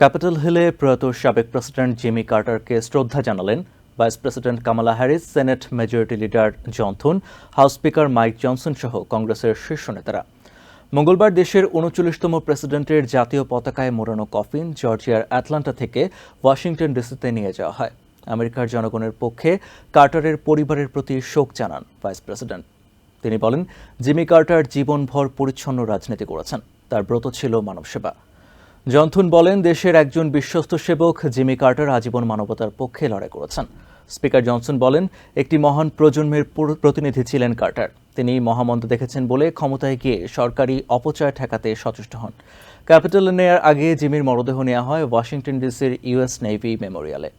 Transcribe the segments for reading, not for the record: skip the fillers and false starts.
Capitol হিলে প্রয়াত সাবেক প্রেসিডেন্ট জিমি কার্টারকে শ্রদ্ধা জানালেন vice president Kamala Harris, senate majority leader John Thune, house speaker Mike Johnson সহ কংগ্রেসের শীর্ষ নেতারা। মঙ্গলবার দেশের ৩৯তম প্রেসিডেন্টের জাতীয় পতাকায় মোড়ানো কফিন জর্জিয়ার অ্যাটলান্টা থেকে ওয়াশিংটন ডিসিতে নিয়ে যাওয়া হয়। আমেরিকার জনগণের পক্ষে কার্টারের পরিবারের প্রতি শোক জানান ভাইস প্রেসিডেন্ট। তিনি বলেন, জিমি কার্টার জীবনভর পরিচ্ছন্ন রাজনীতি করেছেন, তার ব্রত ছিল মানবসেবা। জন থুন বলেন, দেশের একজন বিশ্বস্ত সেবক জিমি কার্টার আজীবন মানবতার পক্ষে লড়াই করেছেন। স্পিকার জনসন বলেন, একটি মহান প্রজন্মের প্রতিনিধি ছিলেন কার্টার। তিনি মহামন্দ দেখেছেন বলে ক্ষমতায় গিয়ে সরকারি অপচয় ঠেকাতে সচেষ্ট হন। ক্যাপিটলে নেয়ার আগে জিমির মরদেহ নেওয়া হয় ওয়াশিংটন ডিসির ইউএস নেভি মেমোরিয়ালে।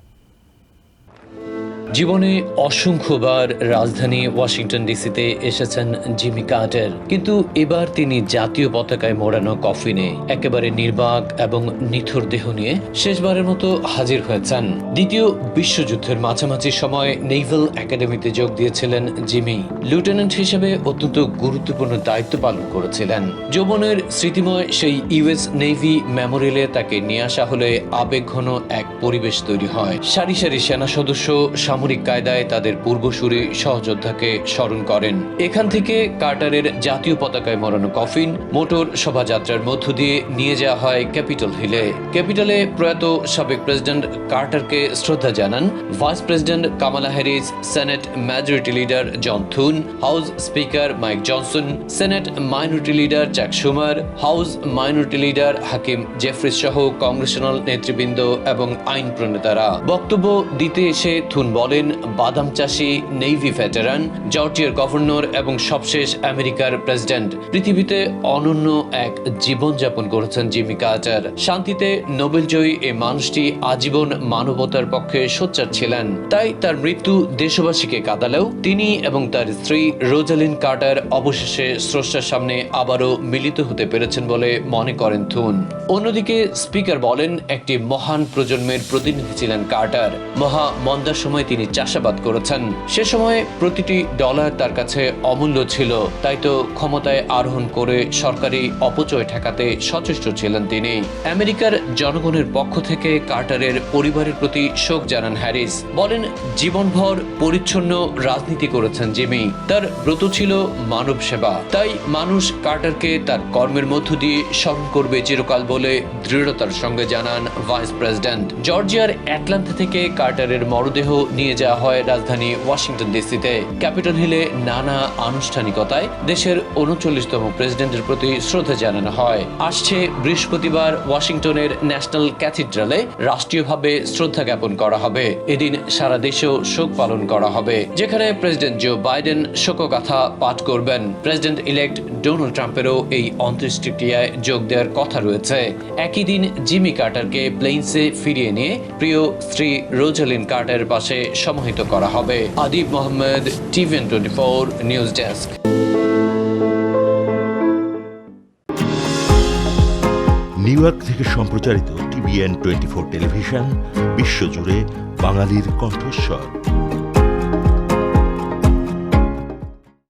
জীবনে অসংখ্যবার রাজধানী ওয়াশিংটন ডিসিতে এসেছেন জিমি কার্টার, কিন্তু এবার তিনি জাতীয় পতাকায় মোড়ানো কফিনে একেবারে নির্বাক এবং নিথর দেহ নিয়ে শেষবারের মতো হাজির হয়েছেন। দ্বিতীয় বিশ্বযুদ্ধের মাঝামাঝি সময় নেভাল একাডেমিতে যোগ দিয়েছিলেন জিমি। লিউটেন্যান্ট হিসেবে অত্যন্ত গুরুত্বপূর্ণ দায়িত্ব পালন করেছিলেন। যৌবনের স্মৃতিময় সেই ইউএস নেভি মেমোরিয়ালে তাকে নিয়ে আসা হলে আবেগঘন এক পরিবেশ তৈরি হয়। সারি সারি সেনা সদস্য সামরিক কায়দায় তাদের পূর্বসূরি সহযোদ্ধাকে স্মরণ করেন। এখান থেকে কার্টারের জাতীয় পতাকায় মোড়ানো কফিন মোটর শোভাযাত্রার মধ্য দিয়ে নিয়ে যাওয়া হয় ক্যাপিটল হিলে। ক্যাপিটলে প্রয়াত সাবেক প্রেসিডেন্ট কার্টারকে শ্রদ্ধা জানান vice president Kamala Harris, senate majority leader John Thune, house speaker Mike Johnson, senate minority leader Chuck Schumer, house minority leader Hakeem Jeffries সহ কংগ্রেশনাল নেতৃবৃন্দ এবং আইন প্রণেতারা। বক্তব্য দিতে এসে থুন বলেন, বাদাম চাষী, নেভি ভেটারান, জর্জিয়ার গভর্নর এবং সবশেষ আমেরিকার প্রেসিডেন্ট। পৃথিবীতে অনন্য এক জীবনযাপন করেছেন জিমি কার্টার। শান্তিতে নোবেলজয়ী এই মানুষটি আজীবন মানবতার পক্ষে সোচ্চার ছিলেন। তাই তার মৃত্যু দেশবাসীকে কাঁদালেও তিনি এবং তার স্ত্রী রোজালিন কার্টার অবশেষে স্রষ্টার সামনে আবারও মিলিত হতে পেরেছেন বলে মনে করেন থুন। অন্যদিকে স্পিকার বলেন, একটি মহান প্রজন্মের প্রতিনিধি ছিলেন কার্টার। মহা মন্দার সময় তিনি চাষাবাদ করেছেন। সে সময় প্রতিটি ডলার তার কাছে অমূল্য ছিল। তাই তো ক্ষমতায় আরোহণ করে সরকারি অপচয় ঠেকাতে সচেষ্ট ছিলেন তিনি। আমেরিকার জনগণের পক্ষ থেকে কার্টারের পরিবারের প্রতি শোক জানান হ্যারিস। বলেন, জীবনভর পরিচ্ছন্ন রাজনীতি করেছেন জিমি, তার ব্রত ছিল মানব সেবা। তাই মানুষ কার্টারকে তার কর্মের মধ্য দিয়ে স্মরণ করবে চিরকাল বলে দৃঢ়তার সঙ্গে জানান ভাইস প্রেসিডেন্ট। জর্জিয়ার অ্যাটলান্টা থেকে কার্টারের মরদেহ নিয়ে যাওয়া হয় রাজধানী ওয়াশিংটন ডিসিতে। ক্যাপিটল হিলে নানা আনুষ্ঠানিকতায় দেশের ৩৯তম প্রেসিডেন্টের প্রতি শ্রদ্ধা জানানো হয়। আসছে বৃহস্পতিবার ওয়াশিংটনের ন্যাশনাল ক্যাথিড্রালে রাষ্ট্রীয়ভাবে শ্রদ্ধা জ্ঞাপন করা হবে। এদিন সারা দেশেও শোক পালন করা হবে, যেখানে প্রেসিডেন্ট জো বাইডেন শোকগাথা পাঠ করবেন। প্রেসিডেন্ট ইলেক্ট ডোনাল্ড ট্রাম্পেরও এই অন্ত্যেষ্টিক্রিয়ায় যোগ দেওয়ার কথা রয়েছে। একই দিন জিমি কার্টারকে প্লেইনসে ফিরিয়ে নিয়ে প্রিয় স্ত্রী রোজালিন কার্টারের পাশে সমাহিত করা হবে। Adib Mohammad, TVN 24 news desk. New York থেকে সম্প্রচারিত টিভিএন 24 টেলিভিশন বিশ্বজুড়ে বাঙালির কণ্ঠস্বর।